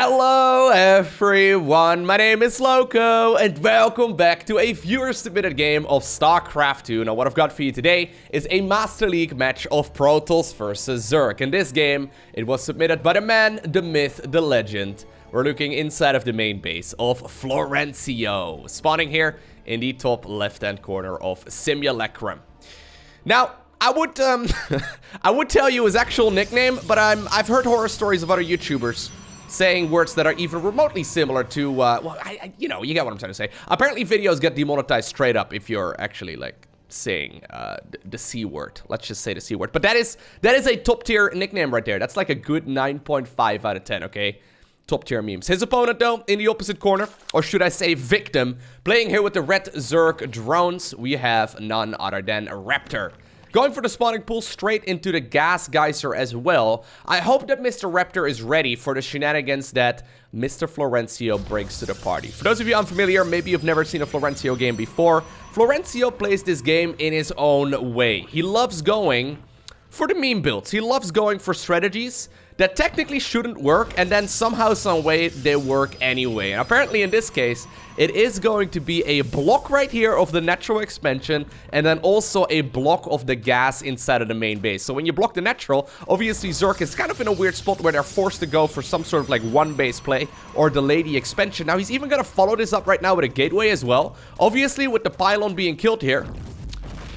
Hello everyone, my name is Lowko and welcome back to a viewer-submitted game of StarCraft 2. Now what I've got for you today is a Master League match of Protoss versus Zerg. In this game, it was submitted by the man, the myth, the legend. We're looking inside of the main base of Florencio, spawning here in the top left-hand corner of Simulacrum. Now, I would tell you his actual nickname, but I've heard horror stories of other YouTubers saying words that are even remotely similar to, well, you know, you get what I'm trying to say. Apparently, videos get demonetized straight up if you're actually, like, saying the C word. Let's just say the C word. But that is a top-tier nickname right there. That's like a good 9.5 out of 10, okay? Top-tier memes. His opponent, though, in the opposite corner, or should I say victim, playing here with the red Zerg drones, we have none other than Raptor. Going for the spawning pool straight into the gas geyser as well. I hope that Mr. Raptor is ready for the shenanigans that Mr. Florencio brings to the party. For those of you unfamiliar, maybe you've never seen a Florencio game before. Florencio plays this game in his own way. He loves going for the meme builds. He loves going for strategies that technically shouldn't work, and then somehow, some way, they work anyway. And apparently, in this case, it is going to be a block right here of the natural expansion, and then also a block of the gas inside of the main base. So when you block the natural, obviously Zerg is kind of in a weird spot where they're forced to go for some sort of like one base play or delay the expansion. Now, he's even gonna follow this up right now with a gateway as well. Obviously, with the pylon being killed here,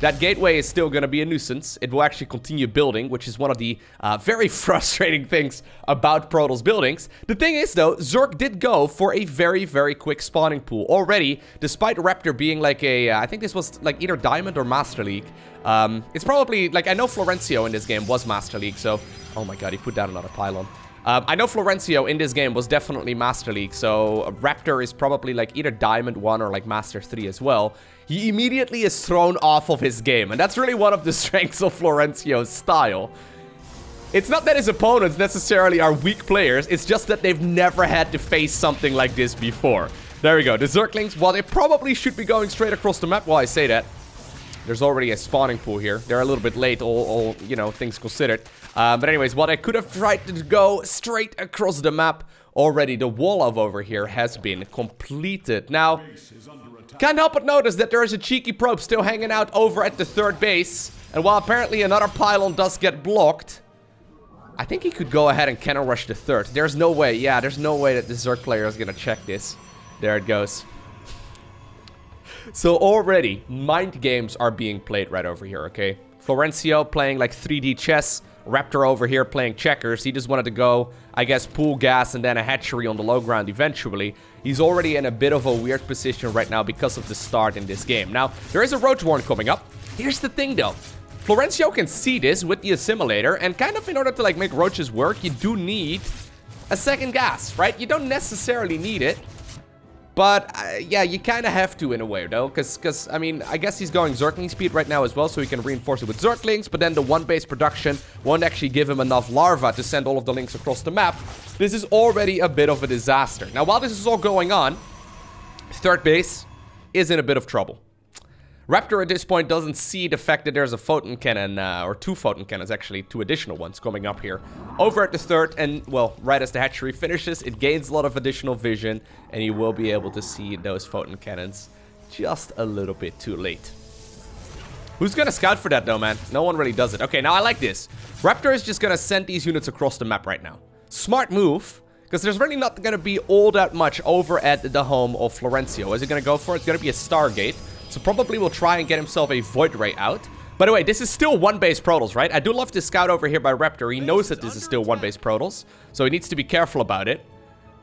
that gateway is still going to be a nuisance. It will actually continue building, which is one of the very frustrating things about Protoss buildings. The thing is, though, Zerg did go for a very, very quick spawning pool already, despite Raptor being like a, I think this was like either Diamond or Master League. It's probably, like, I know Florencio in this game was Master League, so, oh my god, he put down another pylon. I know Florencio in this game was definitely Master League, so Raptor is probably like either Diamond 1 or like Master 3 as well. He immediately is thrown off of his game, and that's really one of the strengths of Florencio's style. It's not that his opponents necessarily are weak players, it's just that they've never had to face something like this before. There we go, the Zerglings, while they probably should be going straight across the map while I say that, there's already a spawning pool here. They're a little bit late, all you know, things considered. But anyways, what I could have tried to go straight across the map, already the wall of over here has been completed. Now, can't help but notice that there is a cheeky probe still hanging out over at the third base. And while apparently another pylon does get blocked, I think he could go ahead and cannon rush the third. There's no way, yeah, there's no way that the Zerg player is gonna check this. There it goes. So already, mind games are being played right over here, okay? Florencio playing like 3D chess. Raptor over here playing checkers. He just wanted to go, I guess, pool gas and then a hatchery on the low ground eventually. He's already in a bit of a weird position right now because of the start in this game. Now, there is a roach warren coming up. Here's the thing, though. Florencio can see this with the assimilator, and kind of in order to, like, make roaches work, you do need a second gas, right? You don't necessarily need it. But, yeah, you kind of have to in a way, though, because, I mean, I guess he's going Zergling speed right now as well, so he can reinforce it with Zerglings, but then the one-base production won't actually give him enough larvae to send all of the links across the map. This is already a bit of a disaster. Now, while this is all going on, third base is in a bit of trouble. Raptor at this point doesn't see the fact that there's a photon cannon, or two photon cannons actually, two additional ones coming up here. Over at the third, and well, right as the hatchery finishes, it gains a lot of additional vision, and you will be able to see those photon cannons just a little bit too late. Who's gonna scout for that though, man? No one really does it. Okay, now I like this. Raptor is just gonna send these units across the map right now. Smart move, because there's really not gonna be all that much over at the home of Florencio. Is he gonna go for it? It's gonna be a Stargate. So probably will try and get himself a Void Ray out. By the way, this is still one-base Protoss, right? I do love this scout over here by Raptor. He knows that this is still one-base Protoss, so he needs to be careful about it.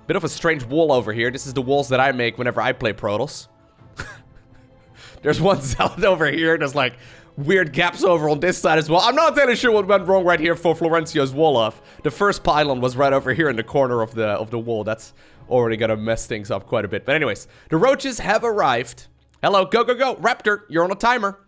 Bit of a strange wall over here. This is the walls that I make whenever I play Protoss. There's one Zealot over here. There's like weird gaps over on this side as well. I'm not entirely sure what went wrong right here for Florencio's wall off. The first pylon was right over here in the corner of the wall. That's already gonna mess things up quite a bit. But anyways, the roaches have arrived. Hello, go, go, go. Raptor, you're on a timer.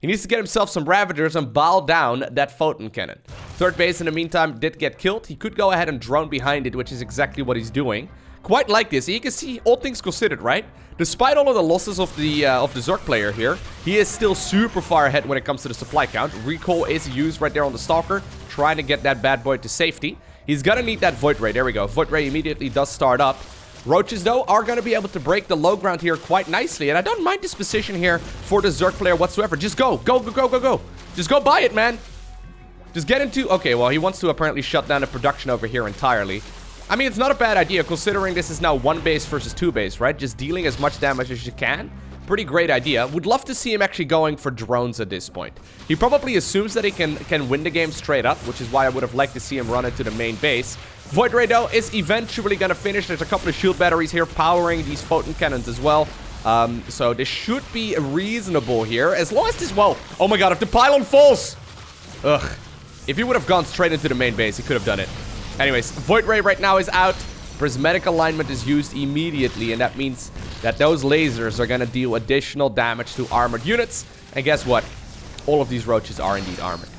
He needs to get himself some Ravagers and bow down that photon cannon. Third base, in the meantime, did get killed. He could go ahead and drone behind it, which is exactly what he's doing. Quite like this. You can see, all things considered, right? Despite all of the losses of the Zerg player here, he is still super far ahead when it comes to the supply count. Recall is used right there on the Stalker, trying to get that bad boy to safety. He's gonna need that Void Ray. There we go. Void Ray immediately does start up. Roaches, though, are going to be able to break the low ground here quite nicely. And I don't mind this position here for the Zerg player whatsoever. Just go. Go, go, go, go, go. Just go buy it, man. Just get into... Okay, well, he wants to apparently shut down the production over here entirely. I mean, it's not a bad idea, considering this is now 1 base versus 2 base, right? Just dealing as much damage as you can. Pretty great idea. Would love to see him actually going for drones at this point. He probably assumes that he can win the game straight up, which is why I would have liked to see him run into the main base. Void Ray, though, is eventually going to finish. There's a couple of shield batteries here powering these photon cannons as well. So this should be reasonable here, as long as this... Whoa. Oh my god, if the pylon falls... Ugh. If he would have gone straight into the main base, he could have done it. Anyways, Void Ray right now is out. Prismatic alignment is used immediately, and that means that those lasers are going to deal additional damage to armored units. And guess what? All of these roaches are indeed armored.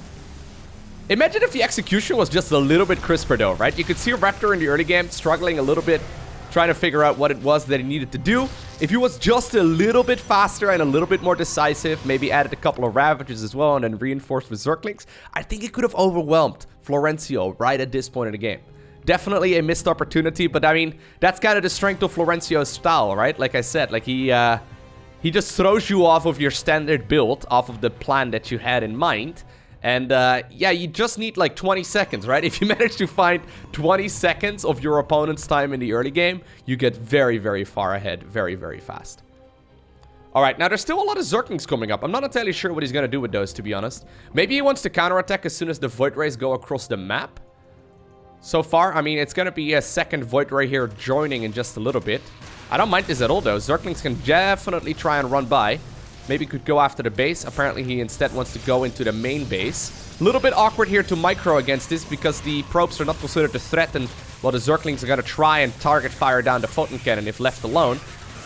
Imagine if the execution was just a little bit crisper, though, right? You could see Raptor in the early game struggling a little bit, trying to figure out what it was that he needed to do. If he was just a little bit faster and a little bit more decisive, maybe added a couple of Ravagers as well, and then reinforced with Zerglings, I think he could have overwhelmed Florencio right at this point in the game. Definitely a missed opportunity, but I mean, that's kind of the strength of Florencio's style, right? Like I said, like he just throws you off of your standard build, off of the plan that you had in mind. And yeah, you just need like 20 seconds, right? If you manage to find 20 seconds of your opponent's time in the early game, you get very, very far ahead very, very fast. All right, now there's still a lot of Zerglings coming up. I'm not entirely sure what he's going to do with those, to be honest. Maybe he wants to counterattack as soon as the Void Rays go across the map. So far, I mean, it's going to be a second Void Ray here joining in just a little bit. I don't mind this at all, though. Zerglings can definitely try and run by. Maybe could go after the base. Apparently, he instead wants to go into the main base. A little bit awkward here to micro against this because the probes are not considered a threat. And, well, the Zerglings are going to try and target fire down the photon cannon if left alone.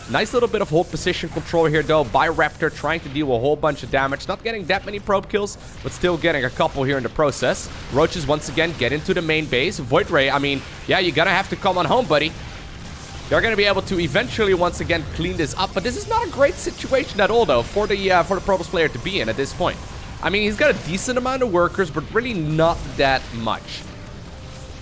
Nice little bit of hold position control here, though, by Raptor, trying to deal a whole bunch of damage. Not getting that many probe kills, but still getting a couple here in the process. Roaches, once again, get into the main base. Void Ray, I mean, yeah, you're gonna have to come on home, buddy. They're gonna be able to eventually, once again, clean this up. But this is not a great situation at all, though, for the Protoss player to be in at this point. I mean, he's got a decent amount of workers, but really not that much.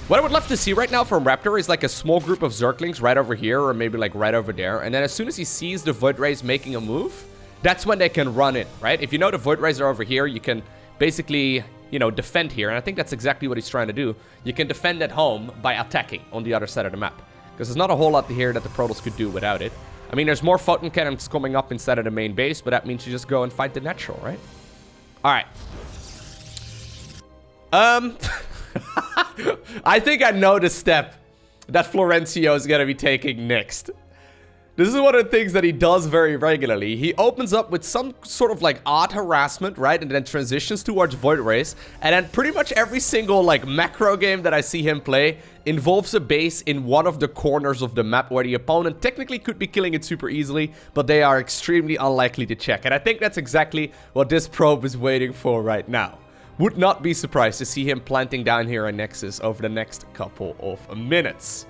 What I would love to see right now from Raptor is like a small group of Zerglings right over here or maybe like right over there. And then as soon as he sees the Void Rays making a move, that's when they can run in, right? If you know the Void Rays are over here, you can basically, you know, defend here. And I think that's exactly what he's trying to do. You can defend at home by attacking on the other side of the map. Because there's not a whole lot here that the Protoss could do without it. I mean, there's more photon cannons coming up inside of the main base, but that means you just go and fight the natural, right? All right. I think I know the step that Florencio is going to be taking next. This is one of the things that he does very regularly. He opens up with some sort of like odd harassment, right? And then transitions towards Void Rays. And then pretty much every single like macro game that I see him play involves a base in one of the corners of the map where the opponent technically could be killing it super easily, but they are extremely unlikely to check. And I think that's exactly what this probe is waiting for right now. Would not be surprised to see him planting down here a Nexus over the next couple of minutes.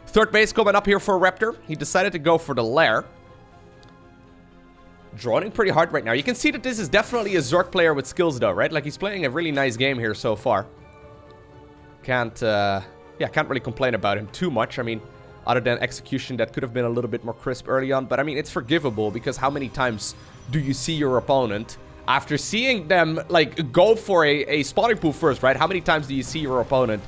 Third base coming up here for Raptor. He decided to go for the lair. Droning pretty hard right now. You can see that this is definitely a Zerg player with skills though, right? Like he's playing a really nice game here so far. Can't really complain about him too much. I mean, other than execution that could have been a little bit more crisp early on. But I mean, it's forgivable because how many times do you see your opponent after seeing them, like, go for a spawning pool first, right? How many times do you see your opponent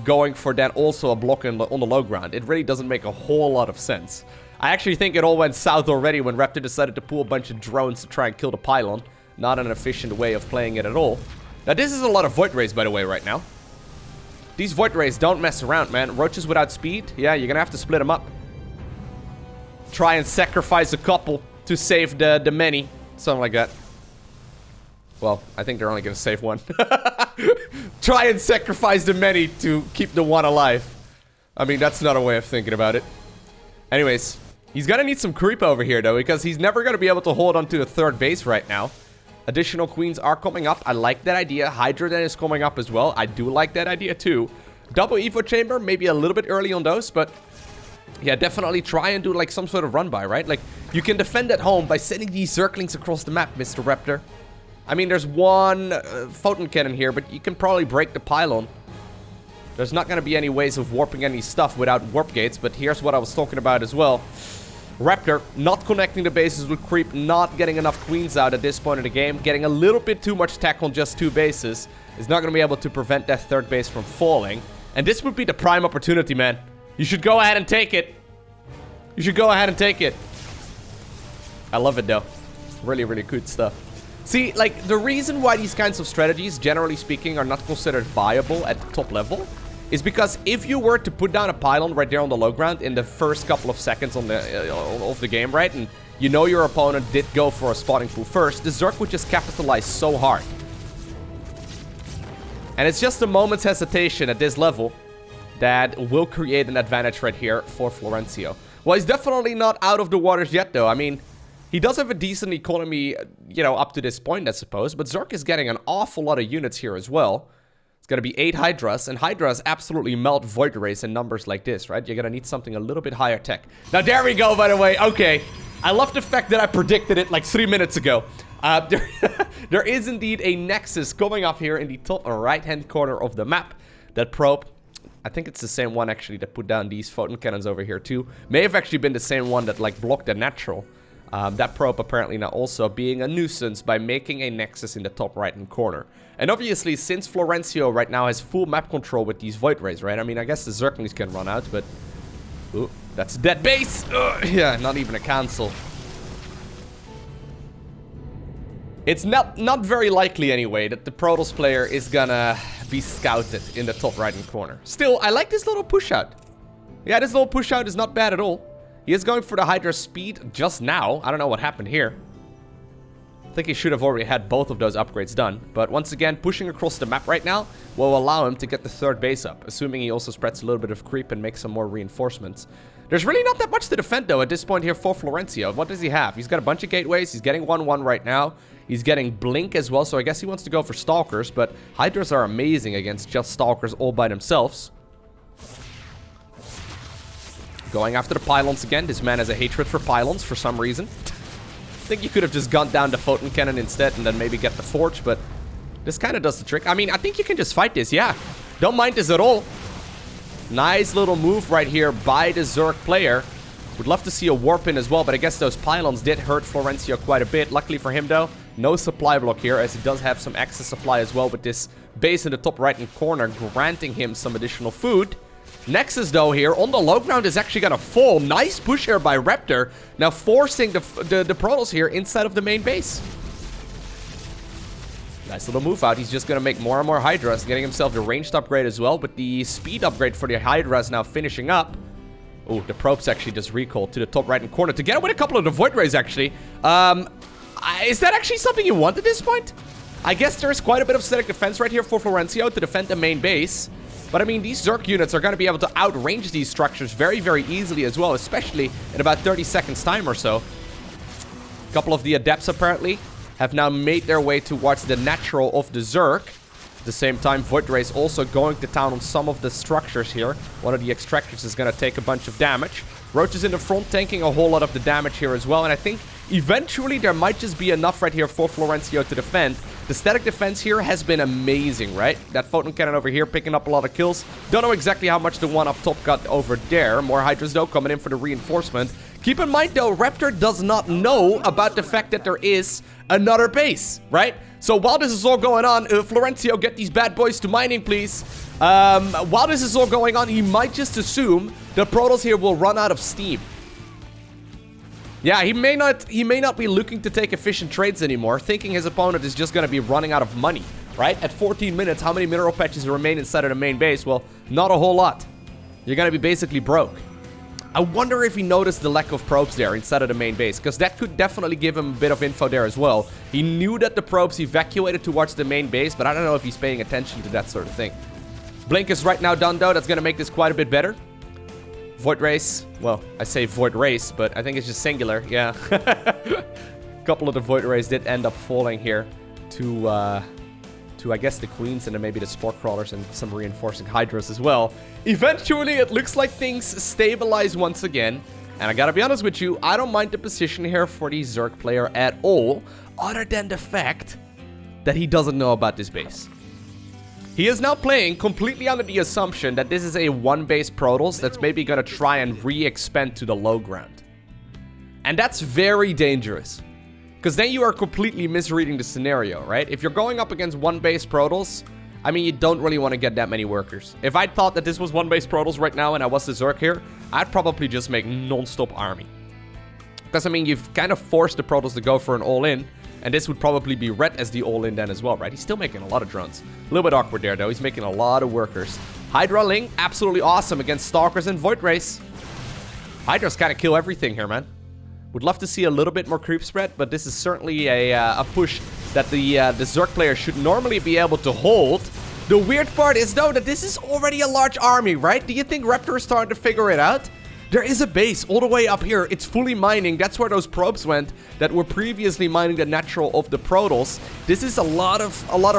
going for that also a block on the low ground? It really doesn't make a whole lot of sense. I actually think it all went south already when Raptor decided to pull a bunch of drones to try and kill the pylon. Not an efficient way of playing it at all. Now, this is a lot of Void Rays, by the way, right now. These Void Rays don't mess around, man. Roaches without speed? Yeah, you're gonna have to split them up. Try and sacrifice a couple to save the many. Something like that. Well, I think they're only going to save one. Try and sacrifice the many to keep the one alive. I mean, that's not a way of thinking about it. Anyways, he's going to need some creep over here, though, because he's never going to be able to hold onto the third base right now. Additional queens are coming up. I like that idea. Hydra then is coming up as well. I do like that idea, too. Double Evo Chamber, maybe a little bit early on those, but yeah, definitely try and do, like, some sort of run-by, right? Like, you can defend at home by sending these Zerglings across the map, Mr. Raptor. I mean, there's one photon cannon here, but you can probably break the pylon. There's not going to be any ways of warping any stuff without warp gates, but here's what I was talking about as well. Raptor not connecting the bases with creep, not getting enough queens out at this point in the game, getting a little bit too much tech on just 2 bases, is not going to be able to prevent that 3rd base from falling. And this would be the prime opportunity, man. You should go ahead and take it. You should go ahead and take it. I love it, though. Really, really good stuff. See, like, the reason why these kinds of strategies, generally speaking, are not considered viable at the top level is because if you were to put down a pylon right there on the low ground in the first couple of seconds of the game, right, and you know your opponent did go for a spotting pool first, the Zerg would just capitalize so hard. And it's just a moment's hesitation at this level that will create an advantage right here for Florencio. Well, he's definitely not out of the waters yet, though. I mean, he does have a decent economy, you know, up to this point, I suppose. But Zerg is getting an awful lot of units here as well. It's going to be 8 Hydras, and Hydras absolutely melt Void Rays in numbers like this, right? You're going to need something a little bit higher tech. Now, there we go, by the way. Okay. I love the fact that I predicted it like 3 minutes ago. There is indeed a Nexus coming up here in the top right-hand corner of the map. That probe, I think it's the same one, actually, that put down these photon cannons over here, too. May have actually been the same one that, like, blocked the natural. That probe apparently now also being a nuisance by making a Nexus in the top right-hand corner. And obviously, since Florencio right now has full map control with these Void Rays, right? I mean, I guess the Zerglings can run out, but... Ooh, that's a dead base! Yeah, not even a cancel. It's not very likely, anyway, that the Protoss player is gonna be scouted in the top right-hand corner. Still, I like this little push-out. Yeah, this little push-out is not bad at all. He is going for the Hydra speed just now. I don't know what happened here. I think he should have already had both of those upgrades done. But once again, pushing across the map right now will allow him to get the 3rd base up, assuming he also spreads a little bit of creep and makes some more reinforcements. There's really not that much to defend, though, at this point here for Florencio. What does he have? He's got a bunch of gateways. He's getting 1-1 right now. He's getting Blink as well, so I guess he wants to go for Stalkers, but Hydras are amazing against just Stalkers all by themselves. Going after the pylons again. This man has a hatred for pylons for some reason. I think you could have just gunned down the photon cannon instead and then maybe get the forge, but this kind of does the trick. I mean, I think you can just fight this, yeah. Don't mind this at all. Nice little move right here by the Zerg player. Would love to see a warp in as well, but I guess those pylons did hurt Florencio quite a bit. Luckily for him, though, no supply block here, as he does have some excess supply as well with this base in the top right-hand corner, granting him some additional food. Nexus, though, here on the low ground is actually going to fall. Nice push here by Raptor. Now forcing the Protoss here inside of the main base. Nice little move out. He's just going to make more and more Hydras, getting himself the ranged upgrade as well. But the speed upgrade for the Hydras now finishing up. Oh, the probes actually just recalled to the top right-hand corner to get away with a couple of the Void Rays, actually. Is that actually something you want at this point? I guess there's quite a bit of static defense right here for Florencio to defend the main base. But I mean, these Zerg units are going to be able to outrange these structures very, very easily as well, especially in about 30 seconds time or so. A couple of the Adepts apparently have now made their way towards the natural of the Zerg. At the same time, Void Rays also going to town on some of the structures here. One of the extractors is going to take a bunch of damage. Roaches in the front tanking a whole lot of the damage here as well. And I think eventually there might just be enough right here for Florencio to defend. The static defense here has been amazing, right? That photon cannon over here picking up a lot of kills. Don't know exactly how much the one up top got over there. More Hydras, though, coming in for the reinforcement. Keep in mind, though, Raptor does not know about the fact that there is another base, right? So while this is all going on, Florencio, get these bad boys to mining, please. While this is all going on, he might just assume the Protoss here will run out of steam. Yeah, he may not be looking to take efficient trades anymore, thinking his opponent is just going to be running out of money, right? At 14 minutes, how many mineral patches remain inside of the main base? Well, not a whole lot. You're going to be basically broke. I wonder if he noticed the lack of probes there inside of the main base, because that could definitely give him a bit of info there as well. He knew that the probes evacuated towards the main base, but I don't know if he's paying attention to that sort of thing. Blink is right now done, though. That's going to make this quite a bit better. Void Race. Well, I say Void Race, but I think it's just singular. Yeah. A couple of the Void Rays did end up falling here to I guess, the Queens and then maybe the Spore Crawlers and some reinforcing Hydras as well. Eventually, it looks like things stabilize once again. And I gotta be honest with you, I don't mind the position here for the Zerg player at all, other than the fact that he doesn't know about this base. He is now playing completely under the assumption that this is a one-base Protoss that's maybe gonna try and re-expand to the low ground. And that's very dangerous. Because then you are completely misreading the scenario, right? If you're going up against one-base Protoss, I mean, you don't really want to get that many workers. If I thought that this was one-base Protoss right now and I was the Zerg here, I'd probably just make non-stop army. Because, I mean, you've kind of forced the Protoss to go for an all-in, and this would probably be red as the all-in then as well, right? He's still making a lot of drones. A little bit awkward there, though. He's making a lot of workers. Hydra Ling, absolutely awesome against Stalkers and Void Rays. Hydra's kind of kill everything here, man. Would love to see a little bit more creep spread, but this is certainly a push that the Zerg player should normally be able to hold. The weird part is, though, that this is already a large army, right? Do you think Raptor is starting to figure it out? There is a base all the way up here. It's fully mining. That's where those probes went that were previously mining the natural of the Protoss. This is a lot of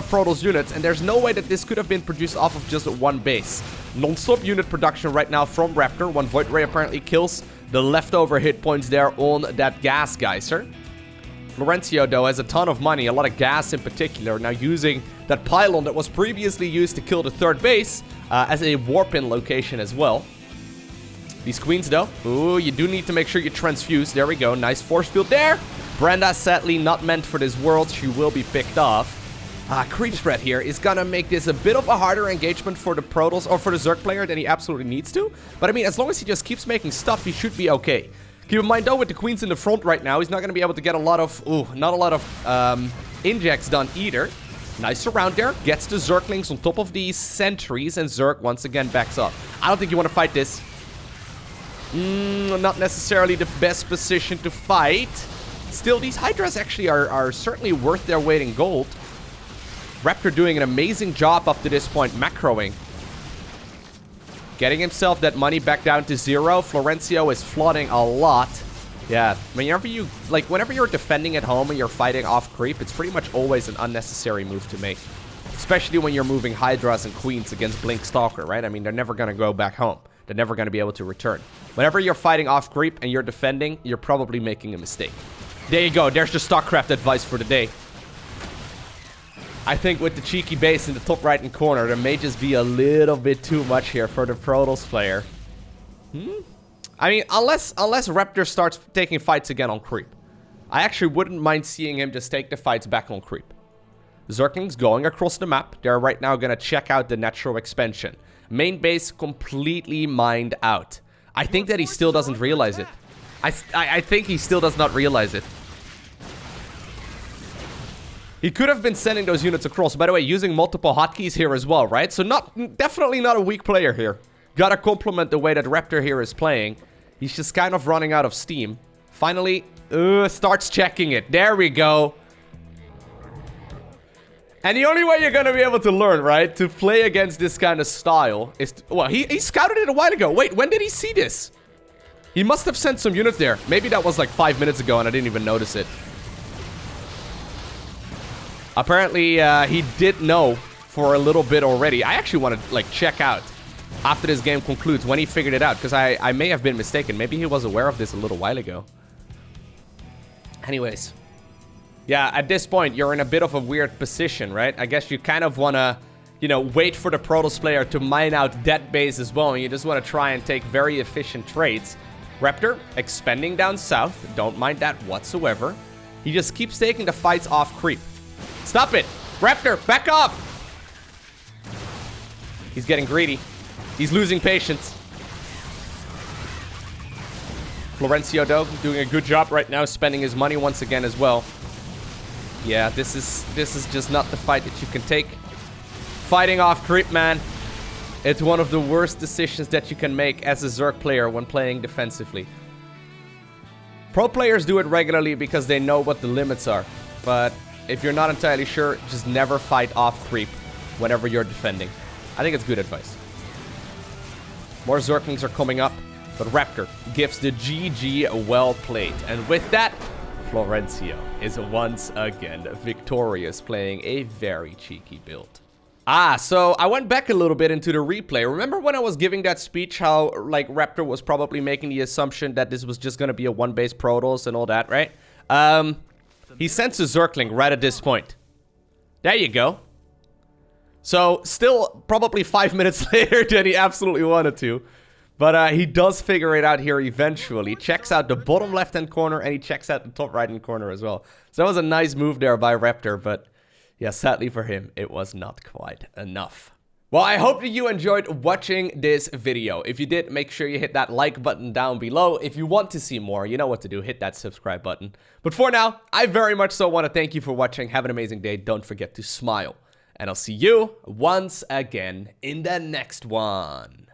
Protoss units, and there's no way that this could have been produced off of just one base. Non-stop unit production right now from Raptor. One Void Ray apparently kills the leftover hit points there on that gas geyser. Florencio, though, has a ton of money, a lot of gas in particular, now using that pylon that was previously used to kill the third base as a warp-in location as well. These queens, though, ooh, you do need to make sure you transfuse. There we go, nice force field there. Brenda, sadly, not meant for this world. She will be picked off. Creep spread here is gonna make this a bit of a harder engagement for the Protoss, or for the Zerg player, than he absolutely needs to. But I mean, as long as he just keeps making stuff, he should be okay. Keep in mind, though, with the queens in the front right now, he's not gonna be able to get a lot of, not a lot of injects done either. Nice surround there, gets the Zerglings on top of these sentries, and Zerg once again backs up. I don't think you want to fight this. Not necessarily the best position to fight. Still, these Hydras actually are certainly worth their weight in gold. Raptor doing an amazing job up to this point, macroing. Getting himself that money back down to 0. Florencio is flooding a lot. Yeah, whenever you're defending at home and you're fighting off creep, it's pretty much always an unnecessary move to make. Especially when you're moving Hydras and Queens against Blink Stalker, right? I mean, they're never gonna go back home. They're never gonna be able to return. Whenever you're fighting off creep and you're defending, you're probably making a mistake. There you go, there's the StarCraft advice for the day. I think with the cheeky base in the top right-hand corner, there may just be a little bit too much here for the Protoss player. I mean, unless Raptor starts taking fights again on creep. I actually wouldn't mind seeing him just take the fights back on creep. Zerglings going across the map. They're right now going to check out the natural expansion. Main base completely mined out. I think that he still doesn't realize it. I think he still does not realize it. He could have been sending those units across. By the way, using multiple hotkeys here as well, right? So definitely not a weak player here. Gotta compliment the way that Raptor here is playing. He's just kind of running out of steam. Finally, starts checking it. There we go. And the only way you're gonna be able to learn, right, to play against this kind of style is... well, he scouted it a while ago. Wait, when did he see this? He must have sent some units there. Maybe that was like 5 minutes ago and I didn't even notice it. Apparently, he did know for a little bit already. I actually want to, like, check out after this game concludes when he figured it out. Because I may have been mistaken. Maybe he was aware of this a little while ago. Anyways. Yeah, at this point, you're in a bit of a weird position, right? I guess you kind of want to, you know, wait for the Protoss player to mine out that base as well. And you just want to try and take very efficient trades. Raptor, expanding down south. Don't mind that whatsoever. He just keeps taking the fights off creep. Stop it! Raptor, back off! He's getting greedy. He's losing patience. Florencio, though, doing a good job right now, spending his money once again as well. Yeah, this is just not the fight that you can take. Fighting off creep, man. It's one of the worst decisions that you can make as a Zerg player when playing defensively. Pro players do it regularly because they know what the limits are. But if you're not entirely sure, just never fight off creep whenever you're defending. I think it's good advice. More Zerglings are coming up, but Raptor gives the GG well played. And with that, Florencio is once again victorious, playing a very cheeky build. So I went back a little bit into the replay. Remember when I was giving that speech how, like, Raptor was probably making the assumption that this was just going to be a one-base Protoss and all that, right? He sends a Zergling right at this point. There you go. So, still probably 5 minutes later than he absolutely wanted to. But he does figure it out here eventually. Checks out the bottom left-hand corner, and he checks out the top right-hand corner as well. So that was a nice move there by Raptor, but yeah, sadly for him, it was not quite enough. Well, I hope that you enjoyed watching this video. If you did, make sure you hit that like button down below. If you want to see more, you know what to do. Hit that subscribe button. But for now, I very much so want to thank you for watching. Have an amazing day. Don't forget to smile. And I'll see you once again in the next one.